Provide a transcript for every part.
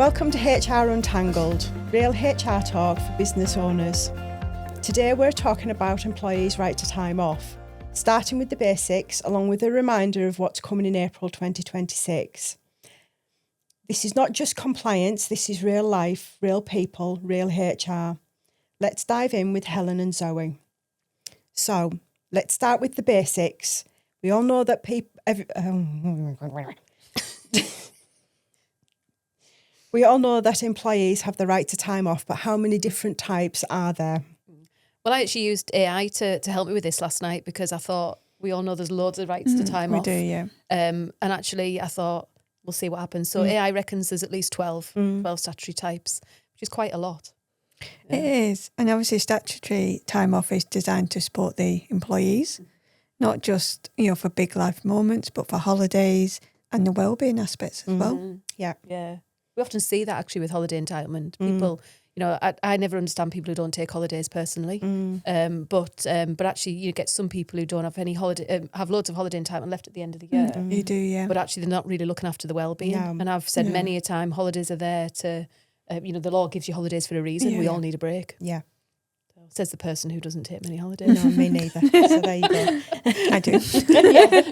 Welcome to HR Untangled, real HR talk for business owners. Today we're talking about employees' right to time off, starting with the basics along with a reminder of what's coming in April 2026. This is not just compliance, this is real life, real people, real HR. Let's dive in with Helen and Zoe. So, let's start with the basics. We all know that we all know that employees have the right to time off, but how many different types are there? Well, I actually used AI to help me with this last night because I thought we all know there's loads of rights to time off. We do, yeah. And actually I thought we'll see what happens. So AI reckons there's at least 12 statutory types, which is quite a lot. Yeah. It is. And obviously statutory time off is designed to support the employees, not just, for big life moments, but for holidays and the wellbeing aspects as well. Yeah. Yeah. We often see that actually with holiday entitlement. People, I never understand people who don't take holidays personally. But actually you get some people who don't have any holiday, have loads of holiday entitlement left at the end of the year. You do, yeah. But actually they're not really looking after the wellbeing. No. And I've said many a time, holidays are there to, the law gives you holidays for a reason. We all need a break. Yeah. Says the person who doesn't take many holidays. No, me neither. So there you go. I do.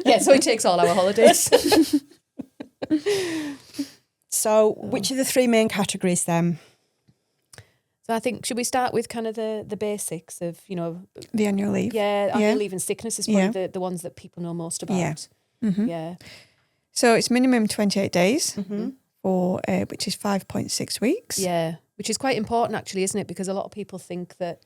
yeah, so he takes all our holidays. So which are the three main categories then? So I think, should we start with kind of the basics of, the annual leave. Yeah, annual leave and sickness is probably the ones that people know most about. Yeah. Yeah. So it's minimum 28 days for which is 5.6 weeks. Yeah, which is quite important actually, isn't it? Because a lot of people think that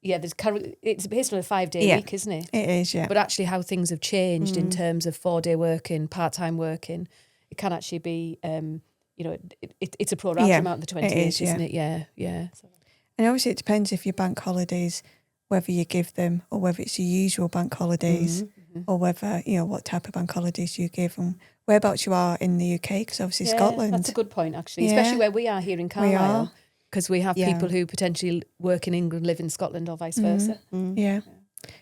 it's based on a 5-day week, isn't it? It is, yeah. But actually how things have changed in terms of 4-day working, part-time working, it can actually be, it's a pro rata amount of the 28, isn't it? Yeah, yeah. So. And obviously it depends if your bank holidays, whether you give them or whether it's your usual bank holidays or whether, what type of bank holidays you give and whereabouts you are in the UK, because obviously Scotland. That's a good point actually, especially where we are here in Carlisle. Because we have people who potentially work in England, live in Scotland or vice versa. Yeah.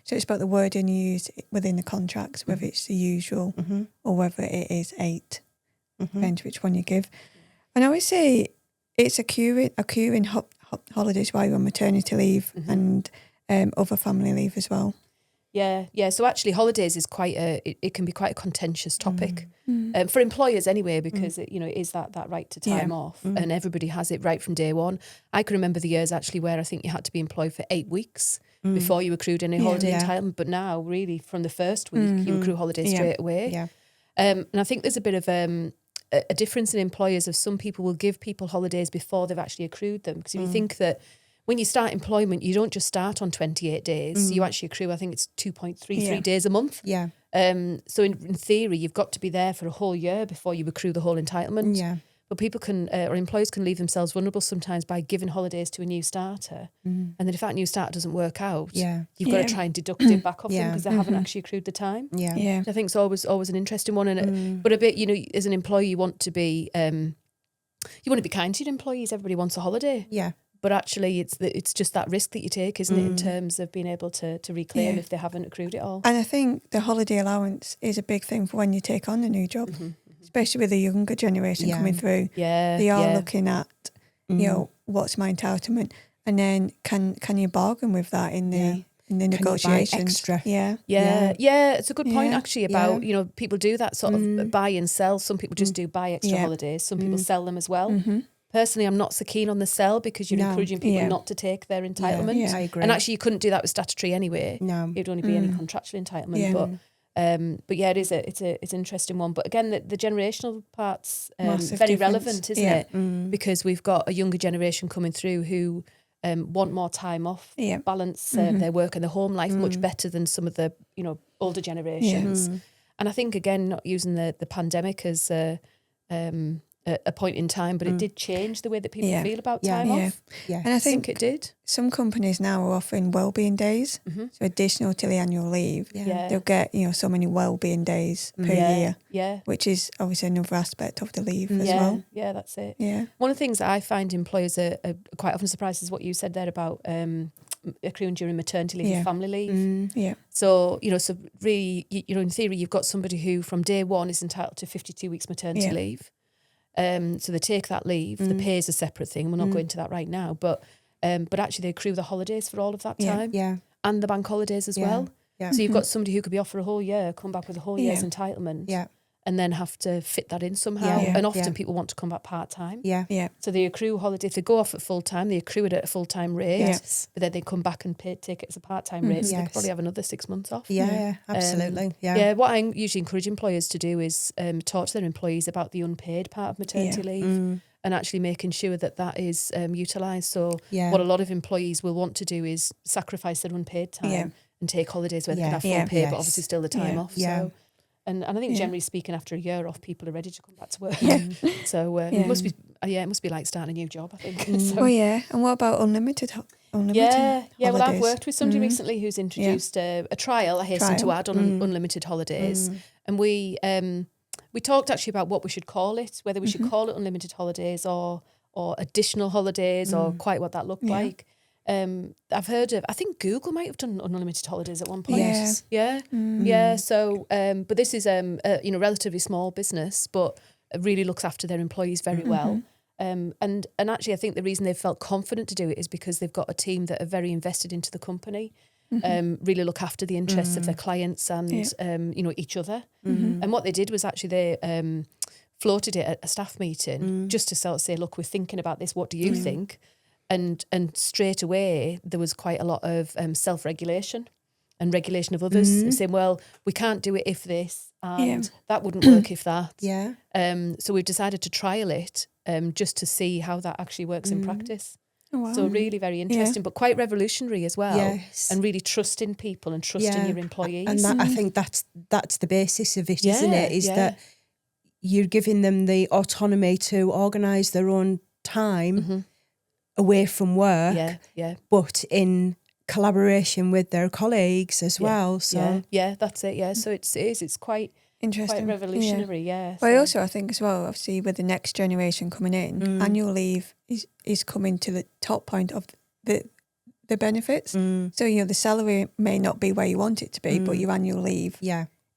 So it's about the wording you use within the contracts, whether it's the usual or whether it is 8. Depends which one you give. And I would say it's accruing holidays while you're on maternity leave and other family leave as well. Yeah, yeah. So actually holidays is it can be quite a contentious topic for employers anyway, because it is that right to time off and everybody has it right from day one. I can remember the years actually where I think you had to be employed for 8 weeks before you accrued any holiday entitlement. But now really from the first week you accrue holidays straight away. Yeah. And I think there's a bit of a difference in employers of some people will give people holidays before they've actually accrued them. Because if you think that when you start employment, you don't just start on 28 days. You actually accrue, I think it's 2.33 days a month. Yeah. So in theory, you've got to be there for a whole year before you accrue the whole entitlement. Yeah. But people can, or employers can leave themselves vulnerable sometimes by giving holidays to a new starter. And then if that new starter doesn't work out, you've got to try and deduct it back off them because they haven't actually accrued the time. Yeah. Yeah. Which I think is always an interesting one. And but a bit, as an employee, you want to be kind to your employees. Everybody wants a holiday. Yeah. But actually, it's just that risk that you take, isn't it, in terms of being able to reclaim if they haven't accrued it all. And I think the holiday allowance is a big thing for when you take on a new job, especially with the younger generation coming through. Yeah, they are looking at, what's my entitlement, and then can you bargain with that in the negotiations? Can you buy extra? Yeah. It's a good point actually about people do that sort of buy and sell. Some people just do buy extra holidays. Some people sell them as well. Personally, I'm not so keen on the sell because you're encouraging people not to take their entitlement. Yeah, I agree. And actually, you couldn't do that with statutory anyway. No, it'd only be any contractual entitlement. But yeah, it's an interesting one. But again, the generational part's very difference. relevant, isn't it? Because we've got a younger generation coming through who want more time off, balance their work and their home life much better than some of the older generations. And I think again, not using the pandemic as a point in time, but it did change the way that people feel about time off. Yeah. And I think it did. Some companies now are offering wellbeing days, so additional to the annual leave. Yeah. They'll get so many wellbeing days per year. Yeah. Which is obviously another aspect of the leave as well. Yeah, that's it. Yeah. One of the things that I find employers are quite often surprised is what you said there about accruing during maternity leave and family leave. So, so really, in theory, you've got somebody who from day one is entitled to 52 weeks maternity leave. So they take that leave. The pay is a separate thing. We'll not go into that right now. But actually they accrue the holidays for all of that time. And the bank holidays as well. Yeah. So you've got somebody who could be off for a whole year, come back with a whole year's entitlement. Yeah. And then have to fit that in somehow. Yeah. And often people want to come back part-time. Yeah. So they accrue holiday. If they go off at full-time, they accrue it at a full-time rate. Yes. But then they come back and take it as a part-time rate. So they could probably have another 6 months off. Yeah, absolutely. What I usually encourage employers to do is talk to their employees about the unpaid part of maternity leave and actually making sure that is utilised. So what a lot of employees will want to do is sacrifice their unpaid time and take holidays where they can have full pay, but obviously still the time off. So. And I think generally speaking, after a year off, people are ready to come back to work. So it must be like starting a new job, I think. So, And what about unlimited holidays? Well, I've worked with somebody recently who's introduced a trial, I hasten to add, on unlimited holidays. And we talked actually about what we should call it, whether we should call it unlimited holidays or additional holidays or quite what that looked like. I've heard of, I think Google might have done unlimited holidays at one point. Yeah. So, but this is a relatively small business, but really looks after their employees very well. And actually, I think the reason they've felt confident to do it is because they've got a team that are very invested into the company, really look after the interests of their clients and each other. And what they did was actually they floated it at a staff meeting just to sort of say, look, we're thinking about this. What do you think? And straight away, there was quite a lot of self-regulation and regulation of others, saying, well, we can't do it if this, and that wouldn't work if that. So we've decided to trial it just to see how that actually works in practice. Oh, wow. So really very interesting, but quite revolutionary as well. And really trusting people and trusting your employees. And that, I think that's the basis of it, isn't it? Is that you're giving them the autonomy to organise their own time away from work, but in collaboration with their colleagues as well. So that's it. So it's quite interesting, quite revolutionary. But I think as well, obviously with the next generation coming in, annual leave is coming to the top point of the benefits. So the salary may not be where you want it to be, but your annual leave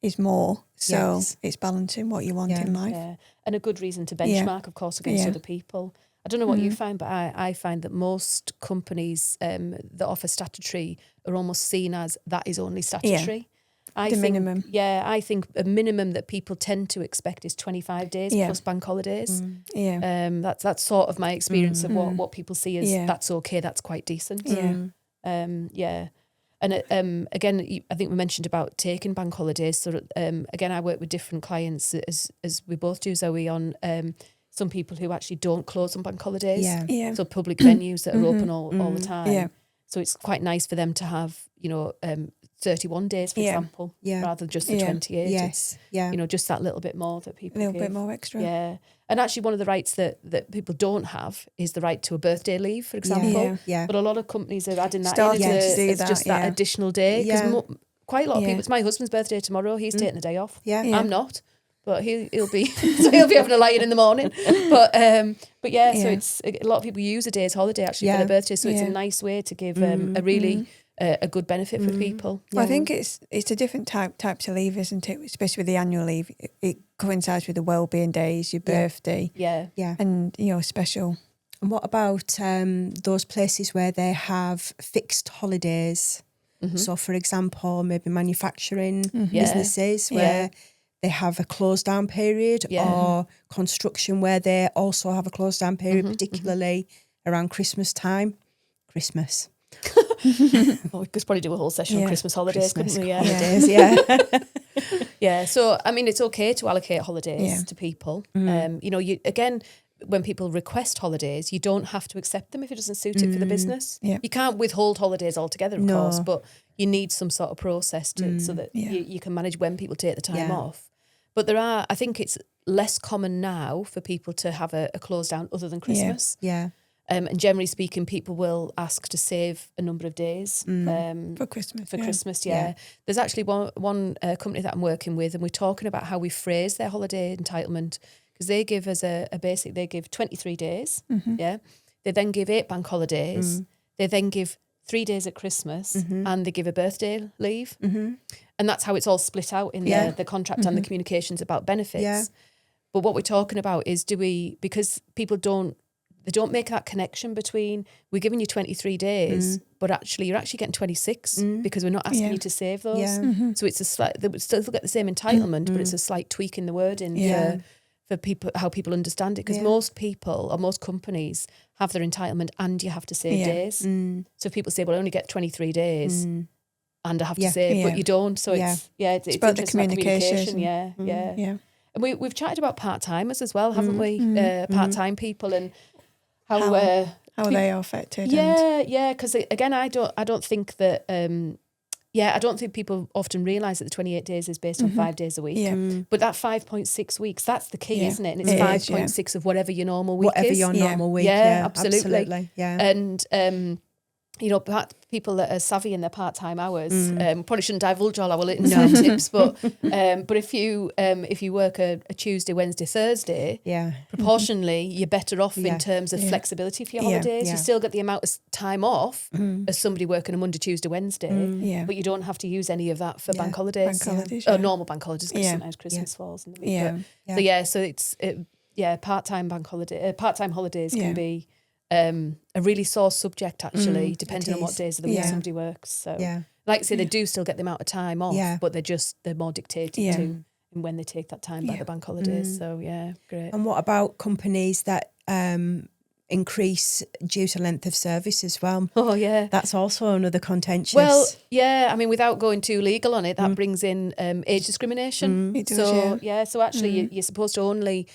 is more. So it's balancing what you want in life. And a good reason to benchmark, of course, against other people. I don't know what you find, but I find that most companies that offer statutory are almost seen as that is only statutory. I think minimum. I think a minimum that people tend to expect is 25 days plus bank holidays. That's sort of my experience of what people see as that's okay, that's quite decent. And again, I think we mentioned about taking bank holidays. So again, I work with different clients as we both do, Zoe, on some people who actually don't close on bank holidays. So public venues that are open all the time. So it's quite nice for them to have, 31 days, for example, rather than just the 28. Yes. Just that little bit more that people give. Bit more extra. Yeah. And actually one of the rights that people don't have is the right to a birthday leave, for example. But a lot of companies are adding that in as just that additional day. Because quite a lot of people, it's my husband's birthday tomorrow, he's taking a day off. I'm not. But he'll be having a lion in the morning. But so it's a lot of people use a day's holiday actually for their birthday. So it's a nice way to give a really a good benefit for people. Well, I think it's a different types of leave, isn't it? Especially with the annual leave, it coincides with the wellbeing days, your birthday, and special. And what about those places where they have fixed holidays? So, for example, maybe manufacturing businesses where they have a close down period, or construction where they also have a close down period, particularly around Christmas time. Christmas. We could probably do a whole session on Christmas holidays, couldn't we? So, I mean, it's okay to allocate holidays to people. Again, when people request holidays, you don't have to accept them if it doesn't suit it for the business. You can't withhold holidays altogether, of course, but you need some sort of process so that you can manage when people take the time off. But I think it's less common now for people to have a close down other than Christmas. And generally speaking, people will ask to save a number of days for Christmas. There's actually one company that I'm working with, and we're talking about how we phrase their holiday entitlement, because they give us a basic. They give 23 days. They then give 8 bank holidays. They then give 3 days at Christmas, and they give a birthday leave. And that's how it's all split out in the contract and the communications about benefits. But what we're talking about is because people don't make that connection between we're giving you 23 days, but actually you're actually getting 26 because we're not asking you to save those. Yeah. So it's a slight, they would still get the same entitlement, but it's a slight tweak in the wording for people, how people understand it. Because most people or most companies have their entitlement and you have to save days. So if people say, well, I only get 23 days and I have to save, but you don't. So it's about the communication. Yeah. And we've chatted about part-timers as well, haven't we? Part-time people and how they are affected. Because again, I don't think that. I don't think people often realise that the 28 days is based on 5 days a week. Yeah. But that 5.6 weeks, that's the key, isn't it? And it's 5.6 of whatever your normal week whatever is. Whatever your normal week, absolutely. Yeah. And people that are savvy in their part-time hours probably shouldn't divulge all our inside tips, but if you work a Tuesday, Wednesday, Thursday, proportionally you're better off in terms of flexibility for your holidays. You still get the amount of time off as somebody working a Monday, Tuesday, Wednesday, but you don't have to use any of that for bank holidays. Normal bank holidays, because sometimes Christmas falls in the week. So it's part-time holidays can be a really sore subject, actually, depending on what days of the week somebody works. So, like I say, they do still get the amount of time off, but they're more dictated to when they take that time by the bank holidays. So, great. And what about companies that increase due to length of service as well? Oh, yeah. That's also another contentious. Well, I mean, without going too legal on it, that brings in age discrimination. It does, so actually you're supposed to only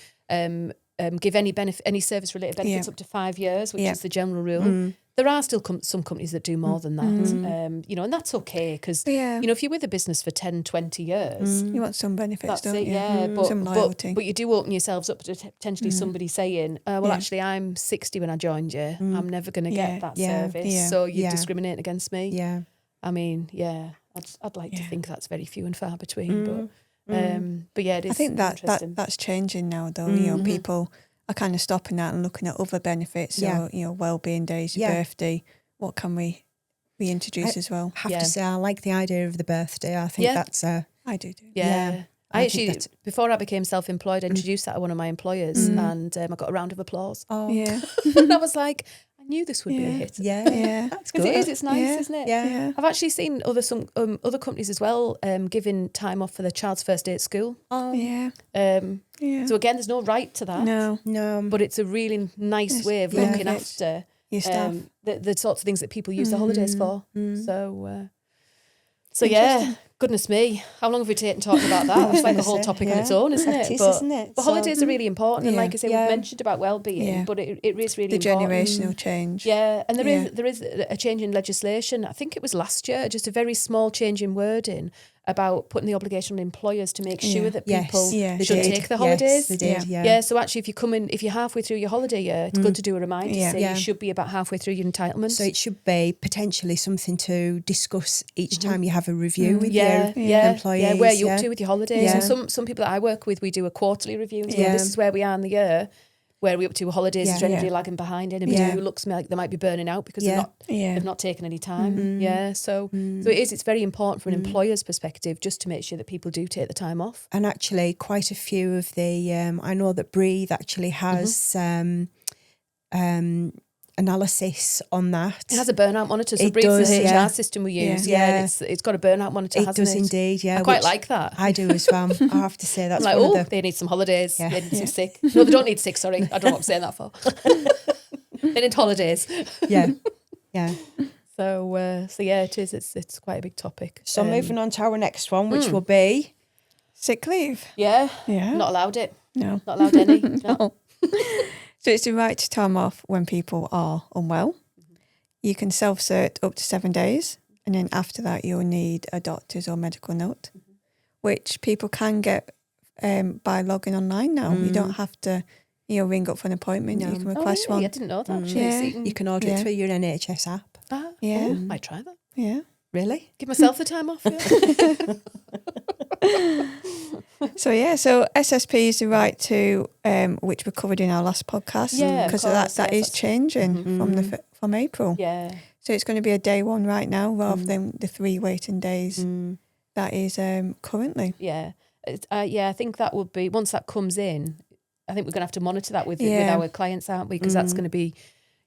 give any service-related benefits up to 5 years, which is the general rule. There are still some companies that do more than that, and that's okay because, if you're with a business for 10, 20 years... You want some benefits, don't you? Some loyalty. But you do open yourselves up to potentially somebody saying, actually, I'm 60 when I joined you. I'm never going to get that service, so you discriminate against me. Yeah. I mean, I'd like to think that's very few and far between, but it is. I think that's changing now, though. People are kind of stopping that and looking at other benefits. So, wellbeing days, your birthday. What can we reintroduce as well? I have to say, I like the idea of the birthday. I think that's I do. Yeah. I actually, before I became self-employed, I introduced that to one of my employers, and I got a round of applause. Oh, yeah. And I was like, I knew this would be a hit. Yeah. That's good. It is. It's nice, isn't it? Yeah. I've actually seen other companies as well giving time off for their child's first day at school. Oh, yeah. So again, there's no right to that. No. But it's a really nice way of looking after your staff. The sorts of things that people use the holidays for. So goodness me, how long have we taken talking about that? It's like a whole topic on its own, isn't it? Isn't it? But holidays are really important, and like I say, we've mentioned about wellbeing, but it is really important. The generational change. Yeah, and there is a change in legislation. I think it was last year, just a very small change in wording about putting the obligation on employers to make sure that people should take the holidays. Yes, they did, So actually, if you're halfway through your holiday year, it's good to do a reminder to say you should be about halfway through your entitlement. So it should be potentially something to discuss each time you have a review with your employees. Yeah, where you're up to with your holidays. And some people that I work with, we do a quarterly review and say, this is where we are in the year. Where are we up to with holidays? Is there anybody lagging behind? Anybody who looks like they might be burning out because they've not taken any time? So it's very important from an employer's perspective just to make sure that people do take the time off. And actually, quite a few of the I know that Breathe actually has analysis on that. It has a burnout monitor. So Breathe is the HR system we use. And it's got a burnout monitor, hasn't it? It does indeed, I quite like that. I do as well. I have to say that's like, one of the... they need some holidays. They need some sick. No, they don't need sick, sorry. I don't know what I'm saying that for. They need holidays. Yeah. So it is. It's quite a big topic. So moving on to our next one, which will be... Sick leave. Yeah. Not allowed it. No. Not allowed any. No. So it's the right to time off when people are unwell. You can self-cert up to 7 days, and then after that you'll need a doctor's or medical note, which people can get by logging online now. You don't have to ring up for an appointment. You can request one. I didn't know that actually. You can order it through your NHS app. Might try that. Yeah. Really? Give myself the time off. So SSP is the right to, which we covered in our last podcast, because that is changing from April. Yeah. So it's going to be a day one right now rather than the 3 waiting days that is currently. Yeah. I think that would be, once that comes in, I think we're going to have to monitor that with our clients, aren't we? Because that's going to be,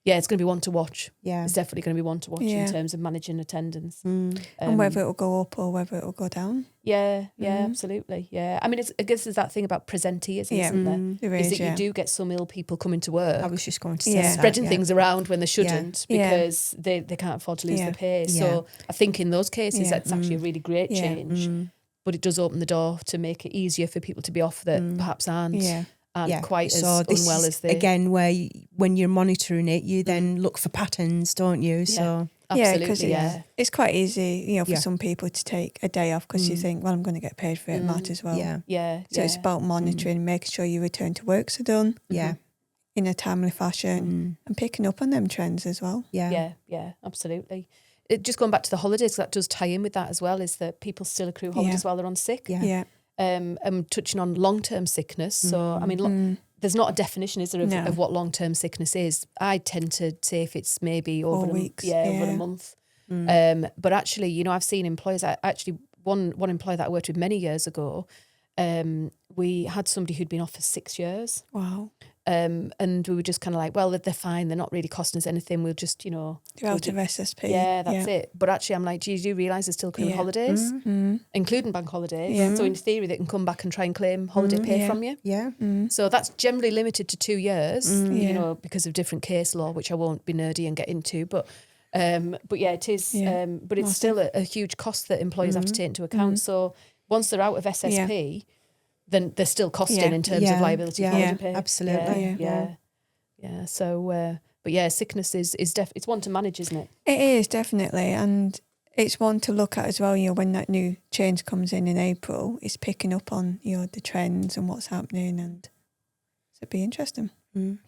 it's going to be one to watch. Yeah. It's definitely going to be one to watch in terms of managing attendance. And whether it'll go up or whether it'll go down. Yeah, absolutely. Yeah. I mean, I guess there's that thing about presenteeism, isn't there? There is that you do get some ill people coming to work. I was just going to say that, spreading things around when they shouldn't because they can't afford to lose their pay. So I think in those cases, that's actually a really great change. But it does open the door to make it easier for people to be off that perhaps aren't quite as unwell as they. Again, where when you're monitoring it, you then look for patterns, don't you? So absolutely, it's quite easy, for some people to take a day off because you think, well, I'm going to get paid for it, might as well. So it's about monitoring, making sure your return to works are done. In a timely fashion and picking up on them trends as well. Yeah, absolutely. Just going back to the holidays, that does tie in with that as well, is that people still accrue holidays while they're on sick. I'm touching on long-term sickness. So, I mean, there's not a definition, is there, of what long-term sickness is. I tend to say if it's maybe over 4 weeks, over a month. But actually, I've seen employers, one employer that I worked with many years ago, we had somebody who'd been off for 6 years. Wow. And we were just kind of like, well, they're fine. They're not really costing us anything. We'll just, They're out of SSP. Yeah, that's it. But actually, I'm like, do you realise they're still accruing holidays, including bank holidays? Yeah. So in theory, they can come back and try and claim holiday pay from you. Yeah. So that's generally limited to 2 years, because of different case law, which I won't be nerdy and get into. But it is. But it's still a huge cost that employers have to take into account. So once they're out of SSP, then they're still costing in terms of liability for holiday pay. Absolutely. Yeah. So, sickness is it's one to manage, isn't it? It is, definitely. And it's one to look at as well, when that new change comes in April, it's picking up on, the trends and what's happening, and so it'd be interesting.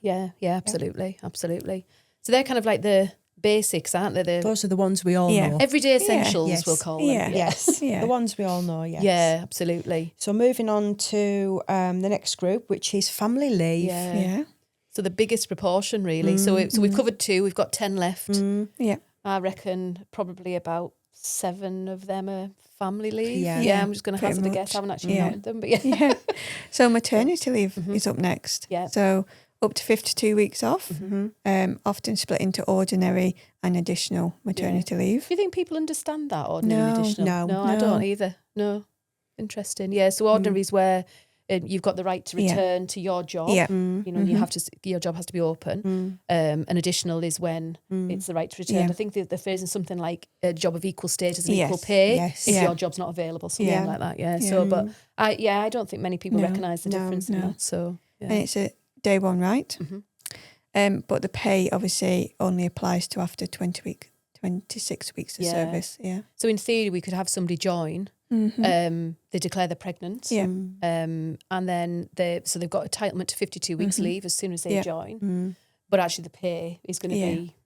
Yeah, absolutely. So they're kind of like the basics, aren't they? Those are the ones we all know. Everyday essentials, we'll call them. Yes. The ones we all know, yes. Yeah, absolutely. So moving on to the next group, which is family leave. Yeah. So the biggest proportion, really. So we've covered 2, we've got 10 left. Yeah. I reckon probably about 7 of them are family leave. Yeah. I'm just going to hazard a guess. I haven't actually counted them, but So maternity leave is up next. Yeah. So up to 52 weeks off, often split into ordinary and additional maternity leave. Do you think people understand that, ordinary and additional? No, I don't either. No. Interesting. Yeah, so ordinary is where you've got the right to return to your job. Yeah. You have to. Your job has to be open. And additional is when it's the right to return. I think the phrase is something like a job of equal status and equal pay if your job's not available, something like that. Yeah. So, but I don't think many people recognise the difference in that. So, and it's a day one right. But the pay obviously only applies to after 26 weeks of service. Yeah. So in theory, we could have somebody join. They declare they're pregnant. And then they've got entitlement to 52 weeks leave as soon as they join. But actually the pay is going to be,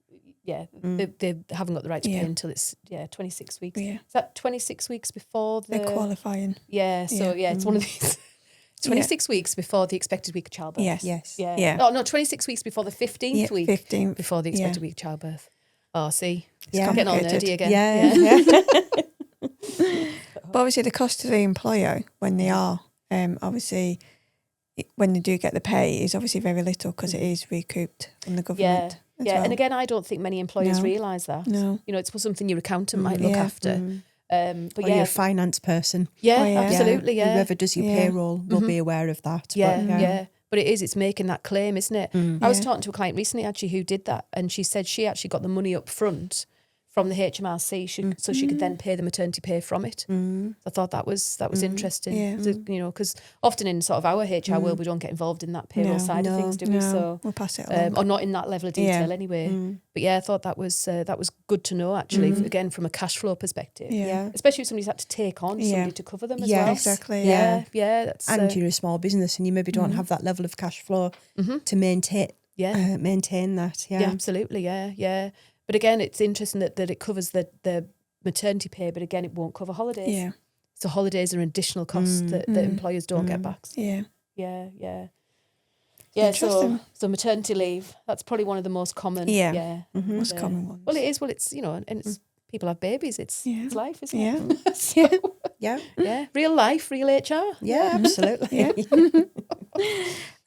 they haven't got the right to pay until it's 26 weeks. Is that 26 weeks before they're qualifying? Yeah. So it's one of these. 26 weeks before the expected week of childbirth. Yes. Yeah. Oh no, 26 weeks before the 15th week. 15th. Before the expected week of childbirth. Oh, see, it's getting all nerdy again. But obviously, the cost to the employer when they are obviously when they do get the pay is obviously very little because it is recouped from the government. Yeah, and again, I don't think many employers realise that. No, it's something your accountant might look after. But or your finance person. Absolutely. Yeah, whoever does your payroll will be aware of that. But it's making that claim, isn't it? I was talking to a client recently actually who did that, and she said she actually got the money up front from the HMRC, so she could then pay the maternity pay from it. I thought that was interesting. Because often in sort of our HR world, we don't get involved in that payroll side of things, do we? So we'll pass it along. or not in that level of detail anyway. But I thought that was good to know actually. Again, from a cash flow perspective, especially if somebody's had to take on somebody to cover them as well. Exactly. That's, and you're a small business, and you maybe don't have that level of cash flow to maintain that. Yeah, absolutely. Yeah. But again, it's interesting that it covers the maternity pay, but again, it won't cover holidays. Yeah. So holidays are an additional cost that employers don't get back. Yeah. So maternity leave, that's probably one of the most common. Most common ones. Well, it is. Well, it's, and it's people have babies. It's life, isn't it? Yeah. Real life, real HR. Yeah, absolutely.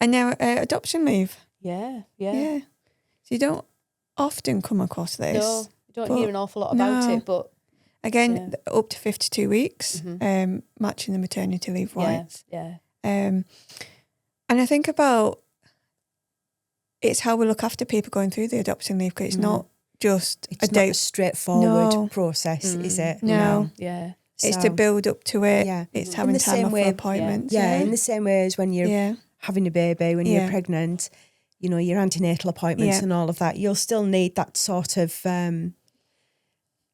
And now adoption leave. Yeah. So you don't often come across this. No, you don't hear an awful lot about it, but again, up to 52 weeks, matching the maternity leave rights. Yeah. And I think about it's how we look after people going through the adoption leave, because it's not just it's not a straightforward process, is it? No. Yeah. It's to build up to it. Yeah. It's having time off for appointments. Yeah, in the same way as when you're having a baby, when you're pregnant, you know, your antenatal appointments and all of that, you'll still need that sort of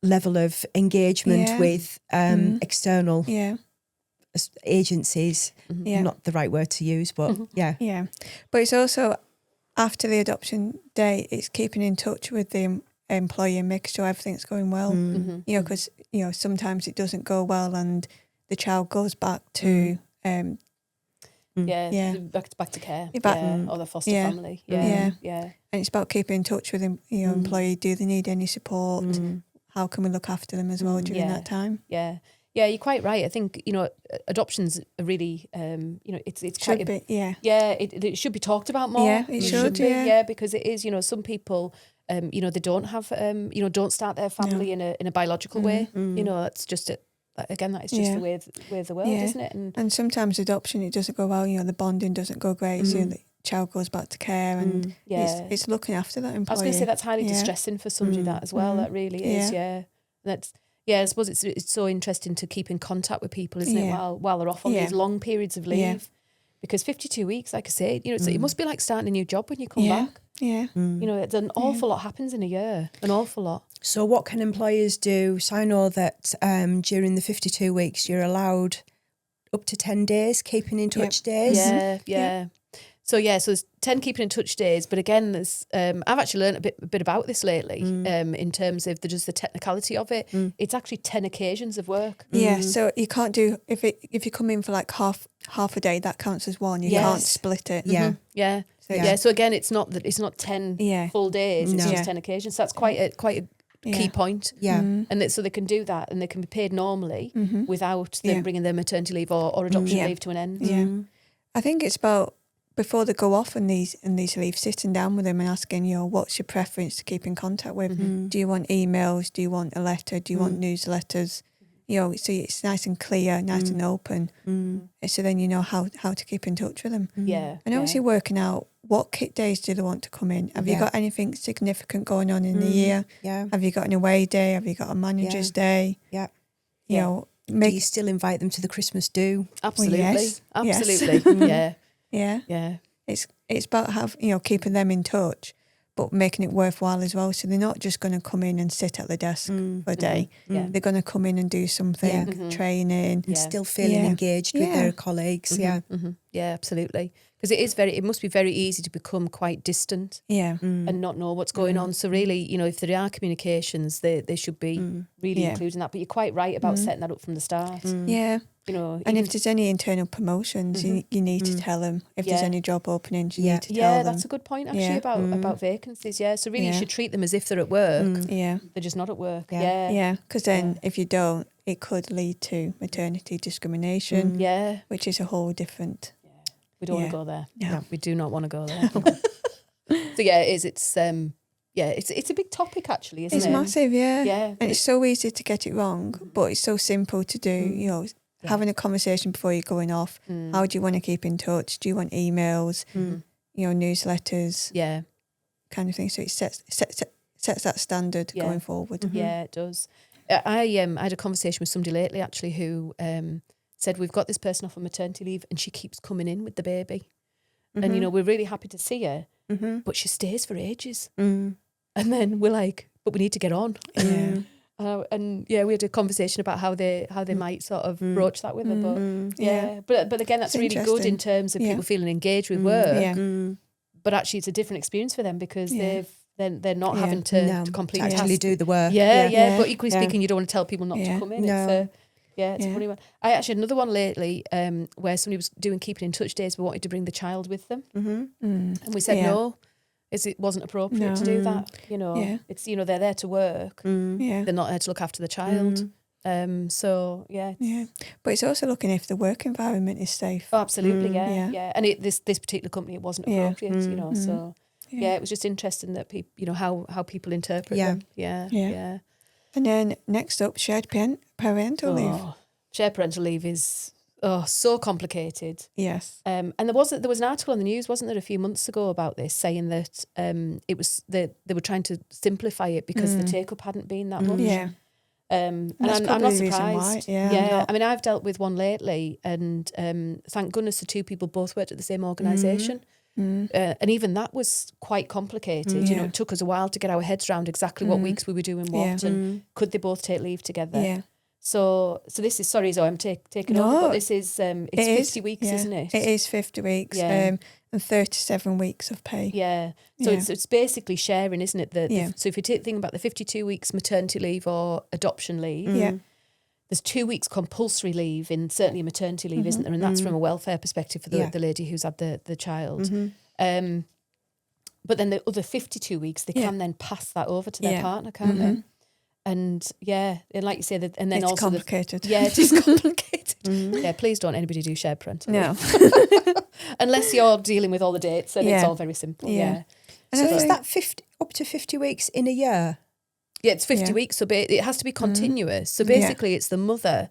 level of engagement with external agencies. Not the right word to use, but Yeah. But it's also, after the adoption day, it's keeping in touch with the employer and making sure everything's going well. You know, because, you know, sometimes it doesn't go well and the child goes back to... back to care, or the foster family. And it's about keeping in touch with them, you know, employee. Do they need any support? How can we look after them as well during that time? Yeah, you're quite right. I think, you know, adoptions are really, you know, it's quite should be, it should be talked about more. Yeah, it should be, because it is, you know, some people, you know, they don't have, you know, don't start their family in a biological way. You know, that's just again, that is just the way of the world, isn't it? And sometimes adoption, it doesn't go well. You know, the bonding doesn't go great. So the child goes back to care, and it's looking after that employee. I was going to say that's highly distressing for somebody that as well. That really is. That's. I suppose it's so interesting to keep in contact with people, isn't it? While they're off on these long periods of leave, because 52 weeks, like I say, you know, it must be like starting a new job when you come back. You know, it's an awful lot happens in a year, an awful lot. So what can employers do? So I know that during the 52 weeks, you're allowed up to 10 days, keeping in touch days. So there's 10 keeping in touch days, but again, there's I've actually learned a bit about this lately in terms of just the technicality of it. It's actually 10 occasions of work. So you can't do, if you come in for like half a day, that counts as one. You can't split it. So again, it's not 10 full days. It's just 10 occasions. So that's quite a key point. And so they can do that, and they can be paid normally without them bringing their maternity leave or adoption leave to an end. I think it's about, before they go off on these leaves, sitting down with them and asking, you know, what's your preference to keep in contact with? Do you want emails? Do you want a letter? Do you want newsletters? You know, so it's nice and clear, nice and open. So then you know how to keep in touch with them. And obviously working out what kit days do they want to come in. Have you got anything significant going on in the year? Have you got an away day? Have you got a manager's day? You know, do you still invite them to the Christmas do? Absolutely. Well, yes. Absolutely. It's about keeping them in touch, but making it worthwhile as well. So they're not just going to come in and sit at the desk for a day. They're going to come in and do something, training, and still feeling engaged with their colleagues. Yeah, absolutely. Because it must be very easy to become quite distant and not know what's going on. So really, you know, if there are communications, they should be really including that. But you're quite right about setting that up from the start. You know, and if there's any internal promotions, you need to tell them. If there's any job openings, you need to tell them. Yeah, that's a good point actually about vacancies. So really, you should treat them as if they're at work. They're just not at work. Because then if you don't, it could lead to maternity discrimination. Which is a whole different. We don't want to go there. No, we do not want to go there. So it is. It's it's a big topic actually, isn't it? It's massive, and it's so easy to get it wrong, but it's so simple to do. You know. Having a conversation before you're going off. How do you want to keep in touch? Do you want emails? You know, newsletters? Kind of thing. So it sets that standard going forward. Yeah, it does. I had a conversation with somebody lately actually who said we've got this person off on maternity leave and she keeps coming in with the baby, and you know we're really happy to see her, but she stays for ages, and then we're like, but we need to get on. And we had a conversation about how they might sort of broach that with her, but again, that's really good in terms of people feeling engaged with work. But actually, it's a different experience for them because they're not having to complete actually do the work. But equally speaking, you don't want to tell people not to come in. It's a funny one. I actually had another one lately where somebody was doing keeping in touch days but wanted to bring the child with them, and we said no. It wasn't appropriate to do that. You know, it's, you know, they're there to work. They're not there to look after the child. So yeah. But it's also looking if the work environment is safe. Oh, absolutely, yeah. And this particular company, it wasn't appropriate, you know. So it was just interesting that people, you know, how people interpret them. Yeah. And then next up, shared parental leave. Shared parental leave is so complicated. Yes. And there was an article on the news, wasn't there, a few months ago about this, saying that it was they were trying to simplify it because the take up hadn't been that much. Yeah. And I'm not surprised. Yeah. I mean, I've dealt with one lately, and thank goodness the two people both worked at the same organisation. And even that was quite complicated. You know, it took us a while to get our heads around exactly what weeks we were doing what, and could they both take leave together. Yeah. So this is, sorry Zoe, I'm taking over, but this is, it's 50 weeks, isn't it? It is 50 weeks and 37 weeks of pay. Yeah. So it's basically sharing, isn't it? So if you think about the 52 weeks maternity leave or adoption leave, there's 2 weeks compulsory leave in certainly maternity leave, isn't there? And that's from a welfare perspective for the lady who's had the child. But then the other 52 weeks, they can then pass that over to their partner, can't they? And and like you say, and then it's also complicated. It is complicated. Yeah, please don't anybody do shared parental leave. Unless you're dealing with all the dates, and it's all very simple. And so is that 50 up to 50 weeks in a year? Yeah, it's 50 weeks, so it has to be continuous. So basically, it's the mother.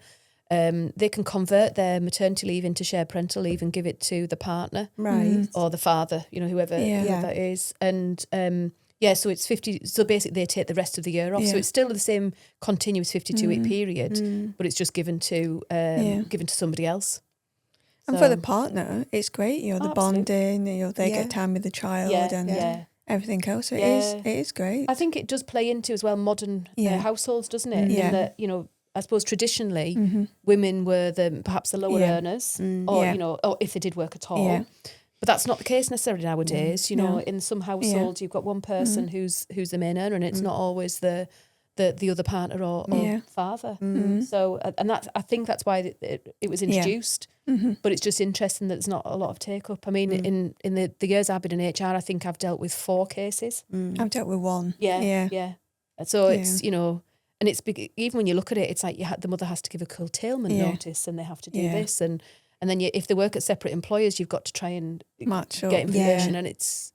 They can convert their maternity leave into shared parental leave and give it to the partner, right, or the father, you know, whoever that is, and. So it's 50. So basically, they take the rest of the year off. So it's still the same continuous 52-week period, but it's just given to somebody else. And for the partner, it's great. You know, the bonding. You know, they get time with the child and everything else. So it is great. I think it does play into as well modern households, doesn't it? In that, you know, I suppose traditionally women were perhaps the lower earners, or you know, or if they did work at all. Yeah. But that's not the case necessarily nowadays. You know, in some households, you've got one person who's the main earner, and it's not always the other partner or father. So, and I think that's why it was introduced. But it's just interesting that there's not a lot of take up. I mean, in the years I've been in HR, I think I've dealt with 4 cases. I've dealt with 1. Yeah. So it's, you know, and it's even when you look at it, it's like the mother has to give a curtailment notice, and they have to do this, and then if they work at separate employers, you've got to try and match up, get information, and it's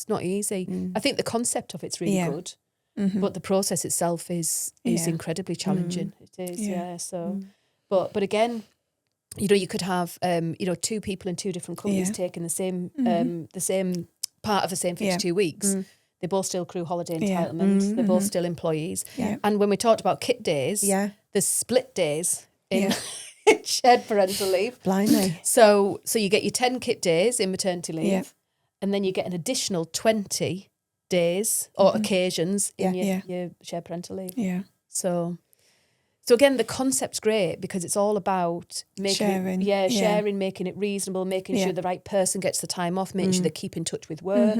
not easy. I think the concept of it's really good, but the process itself is incredibly challenging. It is, So, but again, you know, you could have 2 people in 2 different companies taking the same part of the same 52 weeks. They both still accrue holiday entitlement. They're both still employees. And when we talked about kit days, there's split days in shared parental leave. Blimey. So you get your 10 kit days in maternity leave, and then you get an additional 20 days or occasions in your shared parental leave. Yeah. So again, the concept's great because it's all about making sharing, making it reasonable, making sure the right person gets the time off, making sure they keep in touch with work.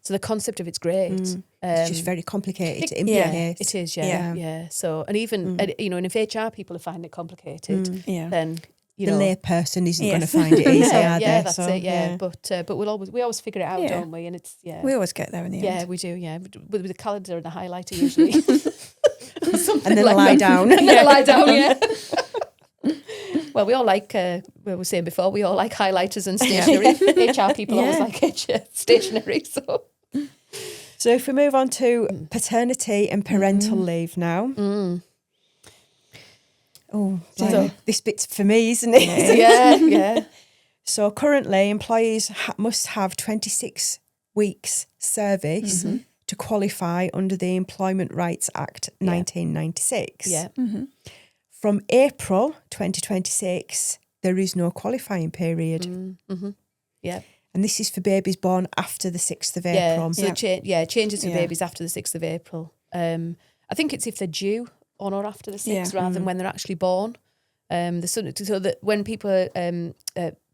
So the concept of it's great. It's just very complicated to implement. It is, yeah. So, and even, and if HR people are finding it complicated, then, the lay person isn't going to find it easy, are they? That's it, But we always figure it out, don't we? And it's, we always get there in the end. Yeah, we do, with the calendar and the highlighter usually. And then lie down. And then lie down, Well, we all like, we were saying before, we all like highlighters and stationery. HR people always like stationery. So if we move on to paternity and parental leave now. Oh, so this bit's for me, isn't it? Yeah. So currently, employees must have 26 weeks service to qualify under the Employment Rights Act 1996. Yeah. From April 2026, there is no qualifying period. Yeah. And this is for babies born after the 6th of April. So changes for babies after the 6th of April. I think it's if they're due on or after the 6th rather than when they're actually born. So that when people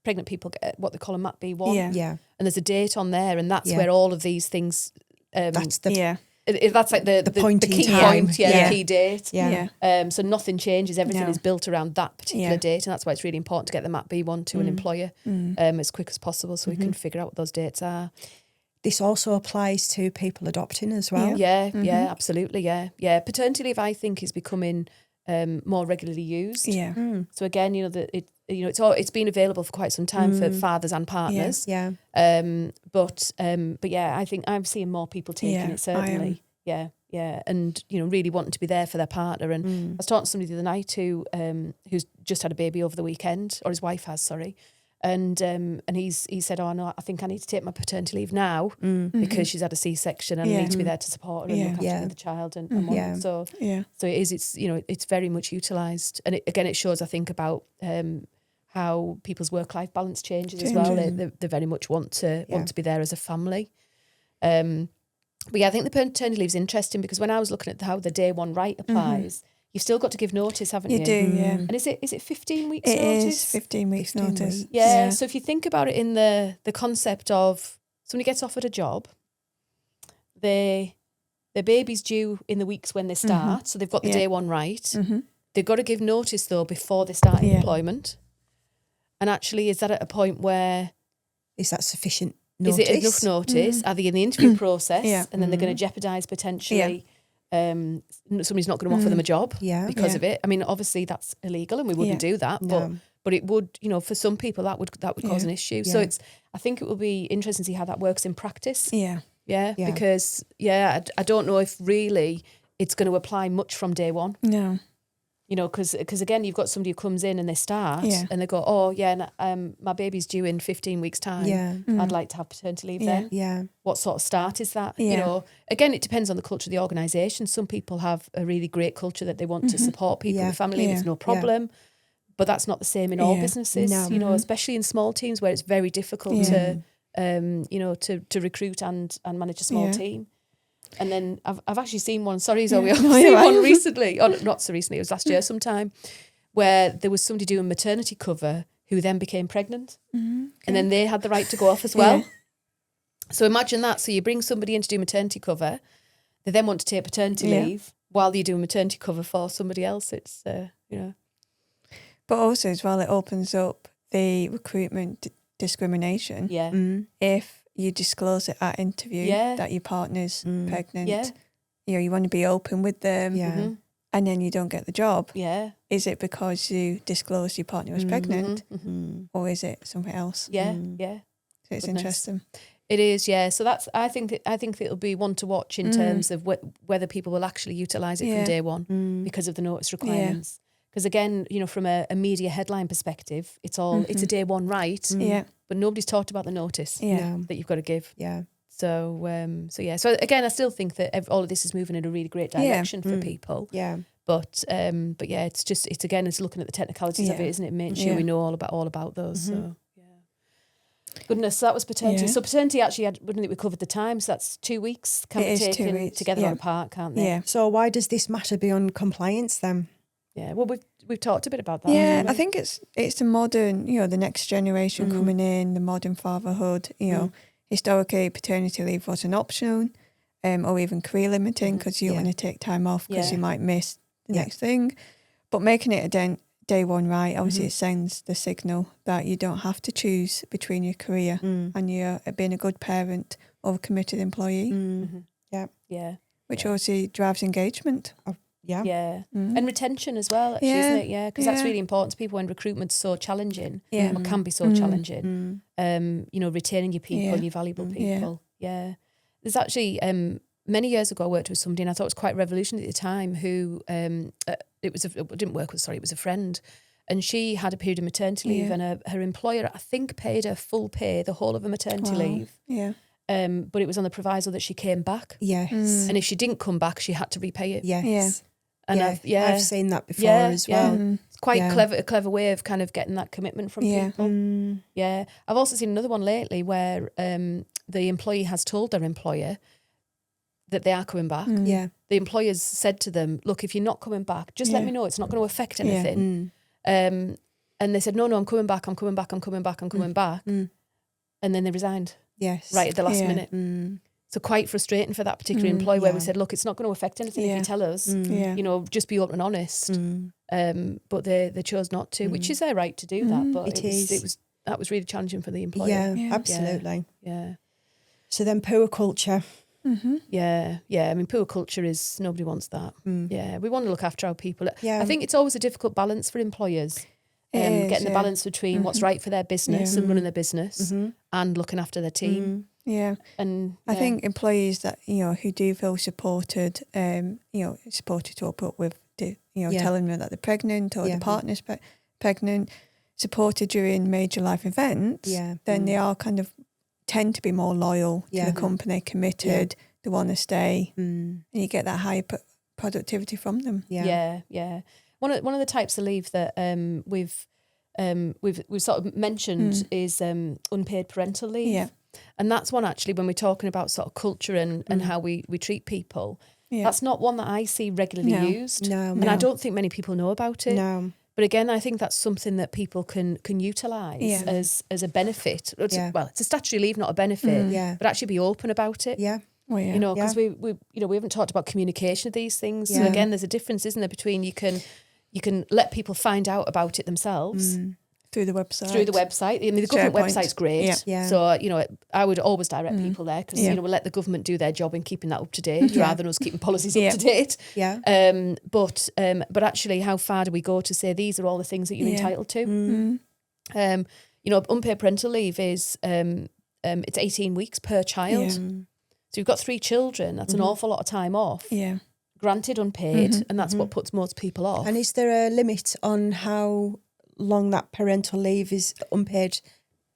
pregnant people get what they call a MAP B1. Yeah. And there's a date on there, and that's where all of these things. That's the that's like the point the in key time. point, the key date. Yeah. So nothing changes. Everything is built around that particular date, and that's why it's really important to get the MAP B1 to an employer as quick as possible, so we can figure out what those dates are. This also applies to people adopting as well. Yeah, absolutely, yeah. Paternity leave, I think, is becoming more regularly used. Yeah. So again, it's been available for quite some time for fathers and partners. Yeah. But yeah, I think I'm seeing more people taking it, certainly. Yeah, and really wanting to be there for their partner. And I was talking to somebody the other night who's just had a baby over the weekend, or his wife has, sorry. And he said, "Oh no, I think I need to take my paternity leave now because she's had a C-section and I need to be there to support her and look after the child and whatnot." So it's very much utilised, and it shows, I think, about how people's work-life balance changes as well. They very much want to be there as a family. But yeah, I think the paternity leave is interesting because when I was looking at how the day one right applies, you've still got to give notice, haven't you? You do, yeah. And is it 15 weeks notice? It is 15 weeks notice. Yeah, so if you think about it in the concept of somebody gets offered a job, their baby's due in the weeks when they start, so they've got the day one right. They've got to give notice, though, before they start employment. And actually, is that at a point where... Is that sufficient notice? Is it enough notice? Are they in the interview process? And then they're going to jeopardise potentially... somebody's not going to offer them a job because of it. I mean, obviously that's illegal and we wouldn't do that, but it would, for some people that would cause an issue. So I think it will be interesting to see how that works in practice. Because I don't know if really it's going to apply much from day one. No. Because again, you've got somebody who comes in and they start and they go, my baby's due in 15 weeks' time. I'd like to have paternity leave then. Yeah. What sort of start is that? Again, it depends on the culture of the organisation. Some people have a really great culture that they want to support people with family leave. It's no problem. But that's not the same in all businesses, especially in small teams where it's very difficult to recruit and manage a small team. And then I've actually seen one, sorry Zoe, I've seen one recently, or not so recently, it was last year sometime, where there was somebody doing maternity cover who then became pregnant. And then they had the right to go off as well. So imagine that. So you bring somebody in to do maternity cover, they then want to take paternity leave while you're doing maternity cover for somebody else. It's, But also as well, it opens up the recruitment discrimination. If you disclose it at interview that your partner's pregnant, you want to be open with them, and then you don't get the job. Is it because you disclosed your partner was pregnant, or is it something else? So it's interesting. It is, so that's. I think it'll be one to watch in terms of whether people will actually utilise it from day one because of the notice requirements. Because again, from a media headline perspective, it's a day one right. But nobody's talked about the notice that you've got to give. So again, I still think that all of this is moving in a really great direction for people. But it's looking at the technicalities of it, isn't it? Making sure we know all about those. So goodness, so that was paternity. So paternity actually wouldn't think we covered the time. So that's 2 weeks. Can be taken together or apart, can't they? So why does this matter beyond compliance then? Yeah, well, we've talked a bit about that. Yeah, I think it's the modern, the next generation coming in, the modern fatherhood. Historically, paternity leave wasn't optional, or even career limiting because you want to take time off because you might miss the next thing. But making it a day one right, obviously, it sends the signal that you don't have to choose between your career and you're being a good parent or a committed employee. Which obviously drives engagement. And retention as well, actually, isn't it? Because that's really important to people when recruitment's so challenging, or can be so challenging. Retaining your people, your valuable people. There's actually many years ago I worked with somebody, and I thought it was quite revolutionary at the time. Who it was a friend, and she had a period of maternity leave, and her employer, I think, paid her full pay the whole of her maternity leave. But it was on the proviso that she came back. And if she didn't come back, she had to repay it. And I've seen that before as well. It's quite a clever way of kind of getting that commitment from people. I've also seen another one lately where the employee has told their employer that they are coming back. The employers said to them, look, if you're not coming back, just let me know. It's not going to affect anything. And they said, no, I'm coming back. I'm coming back. And then they resigned. Right at the last minute. So quite frustrating for that particular employee where we said, look, it's not going to affect anything if you tell us, just be open and honest. But they chose not to, which is their right to do that. But that was really challenging for the employer. Absolutely. So then poor culture. Yeah. I mean, poor culture is, nobody wants that. Yeah, we want to look after our people. Yeah. I think it's always a difficult balance for employers. Getting the balance between what's right for their business and running their business and looking after their team. Yeah. And I think employees that, who do feel supported, supported to put up with, telling them that they're pregnant or the partner's pregnant, supported during major life events, then they are tend to be more loyal to the company, committed, they want to stay, and you get that high productivity from them. Yeah. One of the types of leave that we've sort of mentioned is unpaid parental leave. Yeah. And that's one actually when we're talking about sort of culture and how we treat people. That's not one that I see regularly used. And I don't think many people know about it. No. But again, I think that's something that people can utilise as a benefit. Well, it's a statutory leave, not a benefit, but actually be open about it. Yeah. Well, yeah. Because we haven't talked about communication of these things. So again, there's a difference, isn't there, between you can let people find out about it themselves. Through the website. I mean, the government website's great. Yeah. So, I would always direct people there because, we'll let the government do their job in keeping that up to date rather than us keeping policies up to date. Yeah. But actually, how far do we go to say these are all the things that you're entitled to? Unpaid parental leave is, it's 18 weeks per child. Yeah. So you've got 3 children. That's an awful lot of time off. Yeah. Granted unpaid, and that's what puts most people off. And is there a limit on how long that parental leave is, unpaid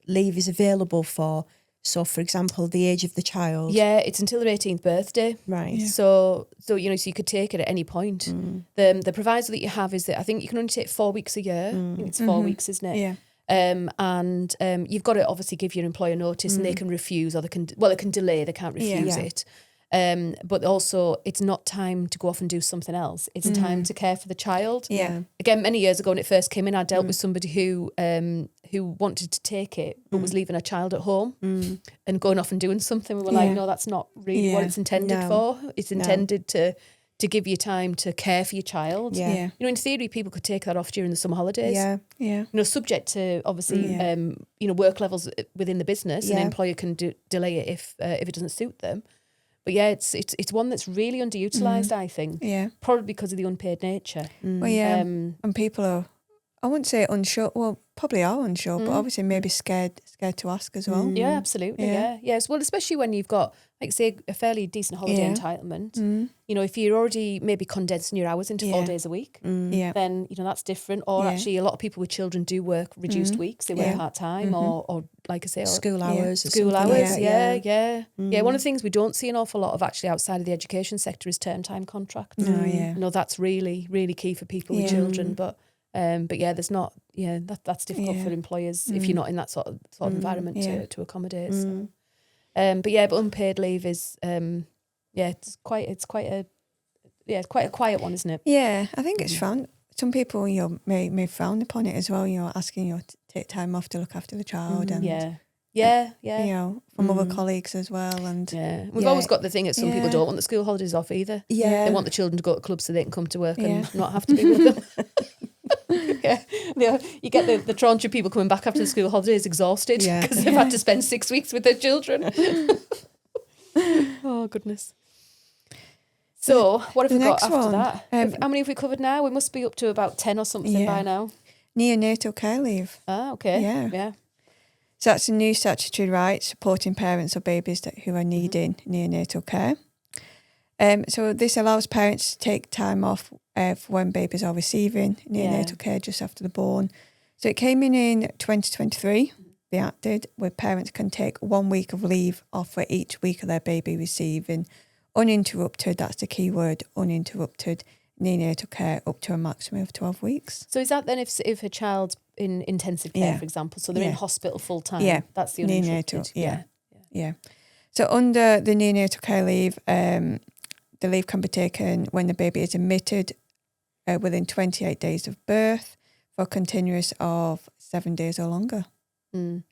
leave is available for? So, for example, the age of the child. Yeah, it's until their 18th birthday. Right. Yeah. So you could take it at any point. The proviso that you have is that I think you can only take 4 weeks a year. I think it's 4 weeks, isn't it? Yeah. And you've got to obviously give your employer notice, and they can refuse, or they can delay. They can't refuse it. But also, it's not time to go off and do something else. It's time to care for the child. Yeah. Again, many years ago when it first came in, I dealt with somebody who wanted to take it but was leaving a child at home and going off and doing something. We were like, no, that's not really what it's intended for. It's intended to give you time to care for your child. Yeah. In theory, people could take that off during the summer holidays. Yeah. Yeah. Subject to obviously, work levels within the business, and the employer can delay it if it doesn't suit them. But yeah, it's one that's really underutilised, I think. Yeah. Probably because of the unpaid nature. Well, yeah. And people are, I wouldn't say unsure, well, probably are unsure, but obviously maybe scared to ask as well. Yeah, absolutely. Yeah. Yes. Well, especially when you've got, like say, a fairly decent holiday entitlement. If you're already maybe condensing your hours into 4 days a week, then that's different. Or actually, a lot of people with children do work reduced weeks. They work part time, or like I say, school hours. Or school hours. Like Yeah. One of the things we don't see an awful lot of actually outside of the education sector is term time contracts. That's really, really key for people with children. But there's not. Yeah, that's difficult for employers if you're not in that sort of environment to accommodate. So. But unpaid leave is it's quite a quiet one, isn't it? Yeah, I think it's fun. Some people may frown upon it as well. Asking to take time off to look after the child and from other colleagues as well. And we've always got the thing that some people don't want the school holidays off either. Yeah, they want the children to go to clubs so they can come to work and not have to be with them. You get the tranche of people coming back after the school holidays exhausted because they've had to spend 6 weeks with their children. Oh goodness. So what have we got after that? How many have we covered now? We must be up to about 10 or something by now. Neonatal care leave. Ah, okay. Yeah. So that's a new statutory right supporting parents or babies who are needing neonatal care. So this allows parents to take time off for when babies are receiving neonatal care just after they're born. So it came in 2023, they acted, where parents can take 1 week of leave off for each week of their baby receiving uninterrupted, that's the key word, uninterrupted neonatal care up to a maximum of 12 weeks. So is that then if a child's in intensive care, for example, so they're in hospital full time? Yeah. That's the uninterrupted. Yeah. So under the neonatal care leave, the leave can be taken when the baby is admitted within 28 days of birth for a continuous of 7 days or longer. And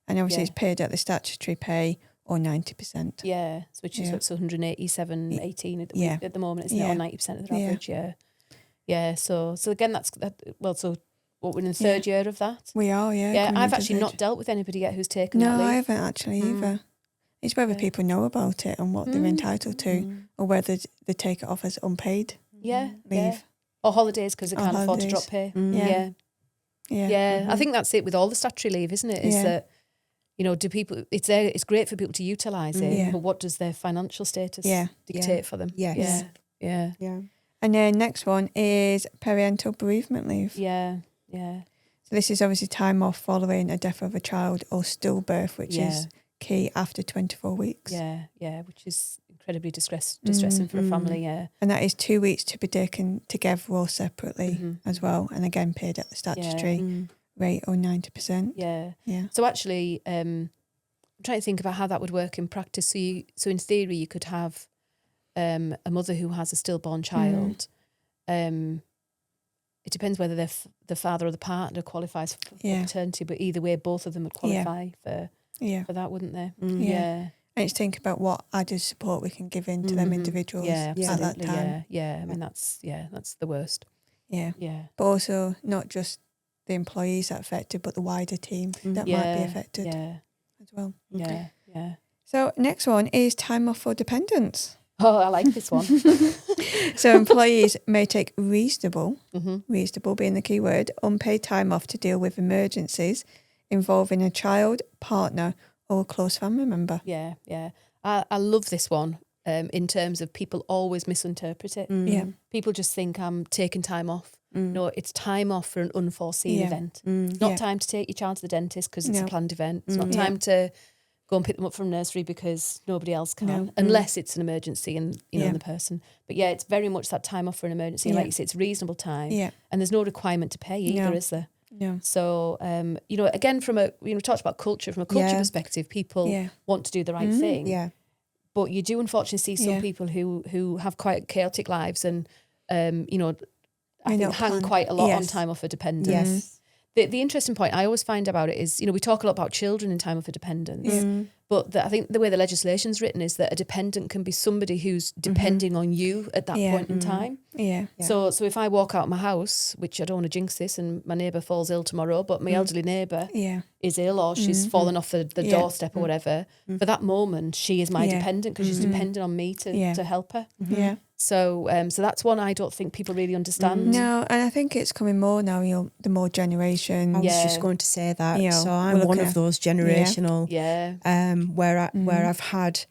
obviously it's paid at the statutory pay or 90%. Yeah, which is 187.18 at the moment, isn't it? Or 90% of the average, Yeah, so again, so what, we're in the third year of that? We are, Yeah, I've actually not dealt with anybody yet who's taken that leave. No, I haven't actually either. It's whether people know about it and what they're entitled to, or whether they take it off as unpaid leave. Or holidays because they Or can't afford to holidays. drop pay. Yeah. Yeah. I think that's it with all the statutory leave, isn't it? Is that, you know, do people, it's there, it's great for people to utilise it, but what does their financial status dictate for them? Yes. Yeah. And then next one is parental bereavement leave. Yeah. So this is obviously time off following a death of a child or stillbirth, which is key after 24 weeks. Yeah, which is incredibly distressing for a family, And that is 2 weeks to be taken together or separately as well. And again, paid at the statutory rate or 90%. Yeah. So actually, I'm trying to think about how that would work in practice. So in theory, you could have a mother who has a stillborn child. It depends whether the father or the partner qualifies for paternity, but either way, both of them would qualify for that, wouldn't they? And it's thinking about what added support we can give in to them individuals at that time. Yeah. I mean, that's the worst. Yeah. But also not just the employees that are affected, but the wider team that might be affected as well. Yeah. So next one is time off for dependents. Oh, I like this one. So employees may take reasonable being the key word, unpaid time off to deal with emergencies involving a child, partner or a close family member. Yeah. I love this one in terms of people always misinterpret it. People just think I'm taking time off. No, it's time off for an unforeseen event. Not time to take your child to the dentist because it's a planned event. It's not time to go and pick them up from nursery because nobody else can, unless it's an emergency and you know the person. But it's very much that time off for an emergency. Like you say, it's reasonable time, and there's no requirement to pay either, is there? No. So again, from we talked about culture. From a culture perspective, people want to do the right thing. Yeah. But you do unfortunately see some people who have quite chaotic lives and I think hang quite a lot on time off for dependence. Yes. The interesting point I always find about it is, we talk a lot about children in time of a dependence, but I think the way the legislation's written is that a dependent can be somebody who's depending on you at that point in time. So if I walk out of my house, which I don't want to jinx this, and my neighbour falls ill tomorrow, but my elderly neighbour is ill or she's fallen off the doorstep or whatever, for that moment she is my dependent because she's dependent on me to help her. So that's one I don't think people really understand. No, and I think it's coming more now, the more generations. I was just going to say that. So I'm one of those generational where I've had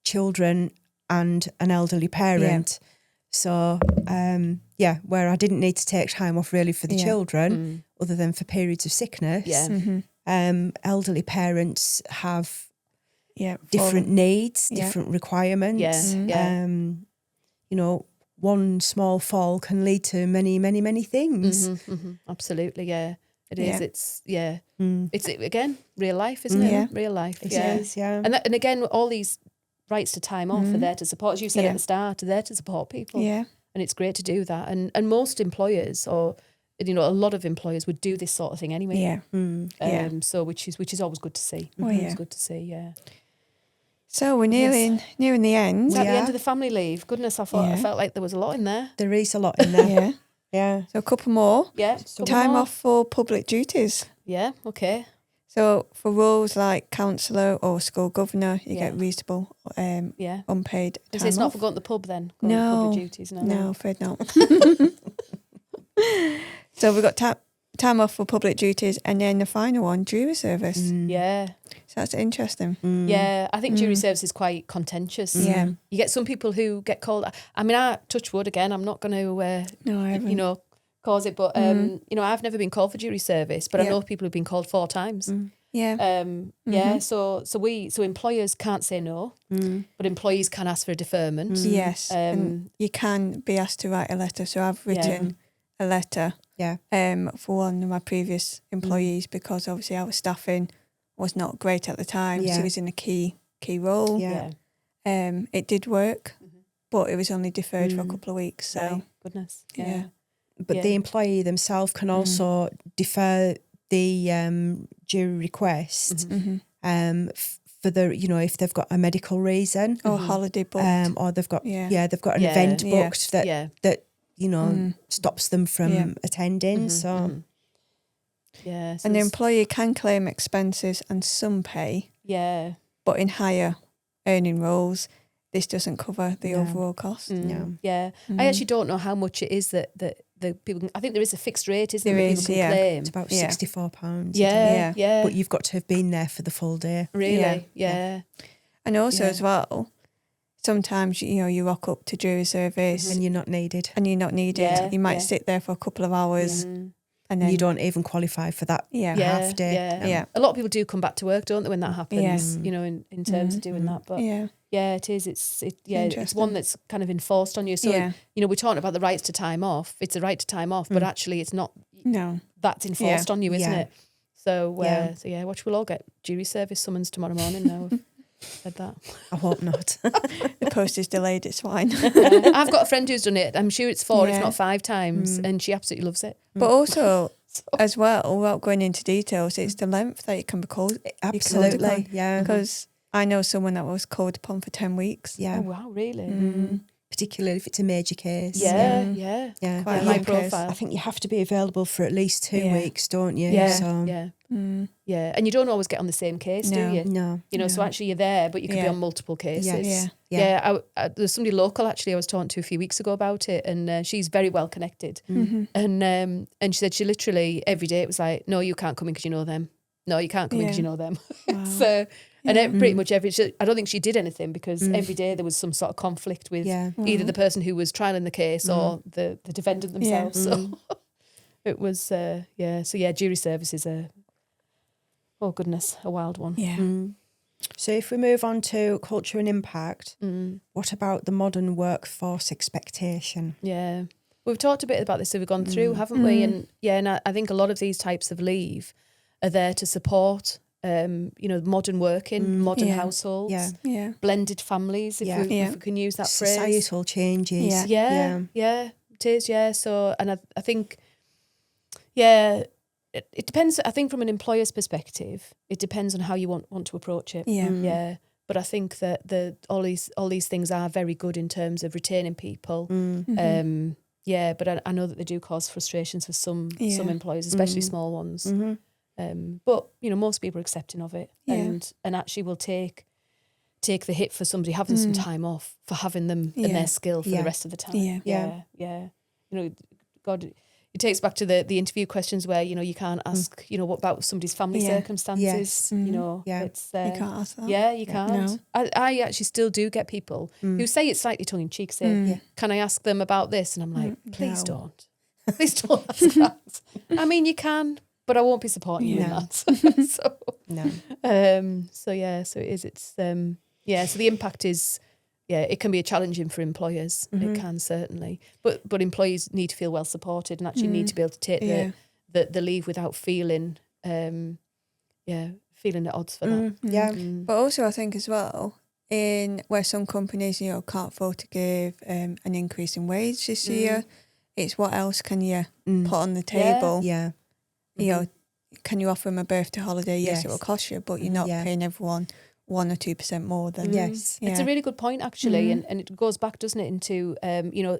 children and an elderly parent. So where I didn't need to take time off really for the children other than for periods of sickness. Elderly parents have different needs, different requirements. One small fall can lead to many, many, many things. Absolutely, it is. It's it's again real life, isn't it? Real life. It is, And again, all these rights to time off are there to support. As you said at the start, are there to support people. And it's great to do that. And most employers, or a lot of employers, would do this sort of thing anyway. So which is always good to see. Always good to see. So we're nearing the end. Is that the end of the family leave? Goodness, I felt like there was a lot in there. There is a lot in there. So a couple more. Time off for public duties. Okay. So for roles like counsellor or school governor, you get reasonable, unpaid time So it's off. not for going to the pub then? Going to public duties? No, afraid not. So we've got time off for public duties, and then the final one, jury service. So that's interesting. I think jury service is quite contentious. You get some people who get called. I mean, I touch wood again. I'm not going to, cause it, but I've never been called for jury service, but I know people who've been called 4 times. So employers can't say no, but employees can ask for a deferment. Yes, and you can be asked to write a letter. So I've written a letter for one of my previous employees because obviously our staffing was not great at the time. She was in a key role. It did work, but it was only deferred for a couple of weeks. So goodness. But the employee themselves can also defer the jury request for the if they've got a medical reason or holiday booked, or they've got they've got an event booked that stops them from attending. So and the employee can claim expenses and some pay. Yeah. But in higher earning roles, this doesn't cover the overall cost. No. Yeah. I actually don't know how much it is that the people can, I think there is a fixed rate, isn't there, that people can claim. It's about £64 a day. Yeah. But you've got to have been there for the full day. Really? Yeah. And also as well, sometimes, you rock up to jury service And you're not needed. Yeah, You might sit there for a couple of hours and then You don't even qualify for that half day. Yeah. A lot of people do come back to work, don't they, when that happens, in terms of doing that. But it is. It's one that's kind of enforced on you. So, we're talking about the rights to time off. It's a right to time off, but actually it's not. No. That's enforced on you, isn't it? So, watch, we'll all get jury service summons tomorrow morning now. Said that. I hope not. The post is delayed, it's fine. I've got a friend who's done it. I'm sure it's 4, if not 5 times, and she absolutely loves it. But also, as well, without going into details, it's the length that it can be called. Absolutely, yeah. Because I know someone that was called upon for 10 weeks. Yeah. Oh, wow, really? Particularly if it's a major case. Yeah. Quite high case. profile. I think you have to be available for at least 2 weeks, don't you? Yeah, So, yeah. And you don't always get on the same case, do you? No. So actually you're there, but you could be on multiple cases. Yeah. There's somebody local actually I was talking to a few weeks ago about it, and she's very well connected. And she said she literally every day it was like, no, you can't come in because you know them. No, you can't come in because you know them. Wow. So, and pretty much I don't think she did anything because every day there was some sort of conflict with either the person who was trialing the case or the defendant themselves. So it was, So jury service is a wild one. Yeah. So if we move on to culture and impact, what about the modern workforce expectation? Yeah. We've talked a bit about this as we've gone through, haven't we? And I think a lot of these types of leave are there to support, modern working, modern households, blended families, if we can use that phrase. Societal changes. Yeah, it is, yeah. So, and I think, it depends. I think from an employer's perspective, it depends on how you want to approach it. Yeah. But I think that all these things are very good in terms of retaining people. But I know that they do cause frustrations for some employers, especially small ones. But most people are accepting of it, and actually will take the hit for somebody having some time off for having them and their skill for the rest of the time. Yeah. God, it takes back to the interview questions where you can't ask what about somebody's family circumstances. Yes. It's you can't ask that. Yeah, you can't. No. I actually still do get people who say it slightly tongue in cheek, say, "Can I ask them about this?" And I'm like, "Please don't. Please don't ask that." I mean, you can, but I won't be supporting you in that. So it is. It's So the impact is. Yeah, it can be challenging for employers. It can certainly, but employees need to feel well supported and actually need to be able to take the leave without feeling, feeling at odds for that. But also, I think as well, in where some companies can't afford to give an increase in wage this year, it's what else can you put on the table? Can you offer them a birthday holiday? Yes, it will cost you, but you're not paying everyone 1 or 2% more than It's a really good point actually, and it goes back, doesn't it, into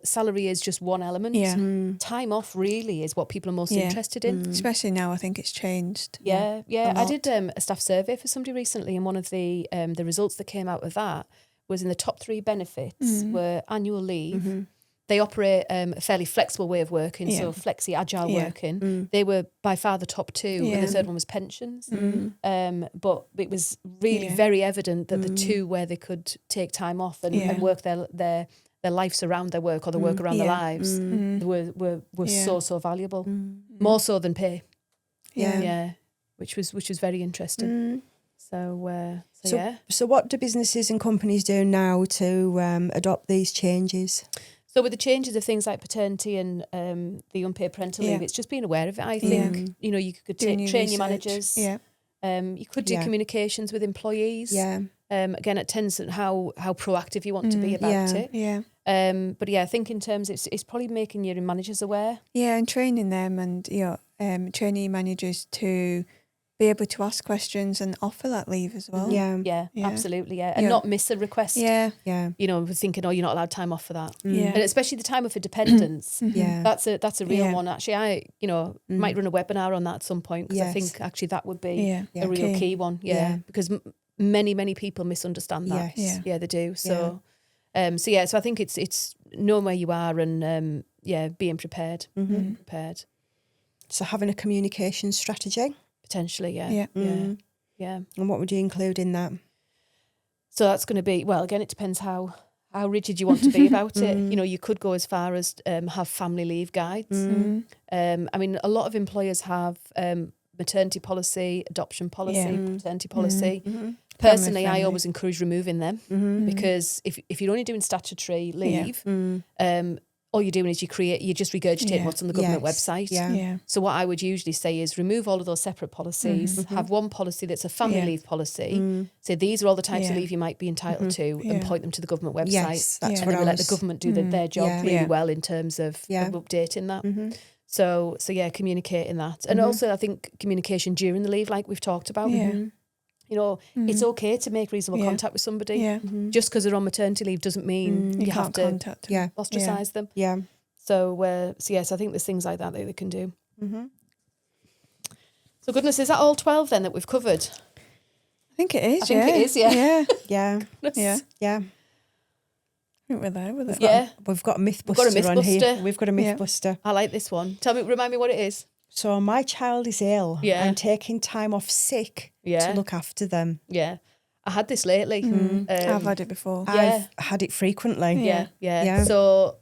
salary is just one element. Time off really is what people are most interested in, especially now. I think it's changed. I did a staff survey for somebody recently, and one of the results that came out of that was in the top 3 benefits were annual leave. They operate a fairly flexible way of working, so flexi, agile working. They were by far the top 2, and the third one was pensions. But it was really very evident that the 2 where they could take time off and work their lives around their work or the work around their lives were so valuable, more so than pay. Which was very interesting. So what do businesses and companies do now to adopt these changes? So with the changes of things like paternity and the unpaid parental leave, it's just being aware of it, I think. You could train your managers. You could do communications with employees. Again, it depends on how proactive you want to be about it. But I think in terms, it's probably making your managers aware. Yeah, and training them and, training your managers to be able to ask questions and offer that leave as well. Yeah, absolutely, and not miss a request. We're thinking, you're not allowed time off for that. And especially the time off for dependents. That's a real one. Actually, I might run a webinar on that at some point because I think actually that would be a real key one. Because many people misunderstand that. Yes. Yeah, they do. So, so I think it's knowing where you are and being prepared. Prepared. So having a communication strategy. Potentially, yeah. Yeah. And what would you include in that? So that's going to be, well, again, it depends how rigid you want to be about it. You know, you could go as far as have family leave guides. I mean, a lot of employers have maternity policy, adoption policy, paternity policy. Personally, I always encourage removing them because if you're only doing statutory leave, all you're doing is you just regurgitate what's on the government website. So what I would usually say is remove all of those separate policies, have one policy that's a family leave policy. So these are all the types of leave you might be entitled to and point them to the government website. Yes, that's and what then I we let was... the government do their job really well in terms of updating that. So communicating that. And also I think communication during the leave, like we've talked about. You know, it's okay to make reasonable contact with somebody. Just because they're on maternity leave doesn't mean you have to ostracise them. So, I think there's things like that they can do. So, goodness, is that all 12 then that we've covered? I think it is, I think it is, yeah. Yeah. I think we're there with it. We've got a mythbuster on here. We've got a mythbuster. I like this one. Remind me what it is. So my child is ill. I'm taking time off sick to look after them. Yeah. I had this lately. I've had it before. I've had it frequently. Yeah. So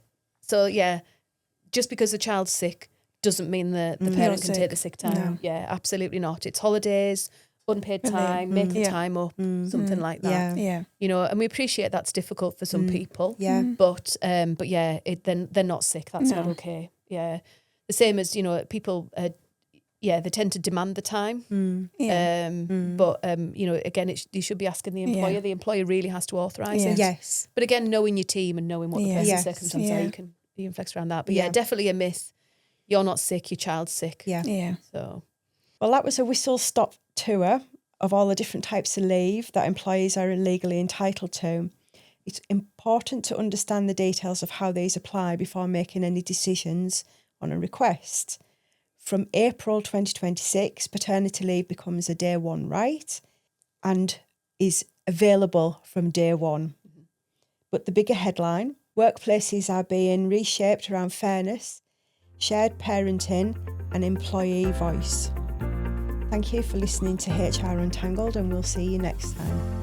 just because the child's sick doesn't mean the parent can take the sick time. No. Yeah, absolutely not. It's holidays, unpaid time, make the time up, something like that. Yeah. You know, and we appreciate that's difficult for some people. Yeah. But then they're not sick. That's not okay. Yeah. The same as, you know, people, they tend to demand the time. But, you know, again, you should be asking the employer. The employer really has to authorise it. Yes. But again, knowing your team and knowing what the person's circumstances are, you can flex around that. But definitely a myth. You're not sick, your child's sick. Yeah. So, well, that was a whistle-stop tour of all the different types of leave that employees are legally entitled to. It's important to understand the details of how these apply before making any decisions on a request. From April 2026, paternity leave becomes a day one right and is available from day one. But the bigger headline, workplaces are being reshaped around fairness, shared parenting and employee voice. Thank you for listening to HR Untangled, and we'll see you next time.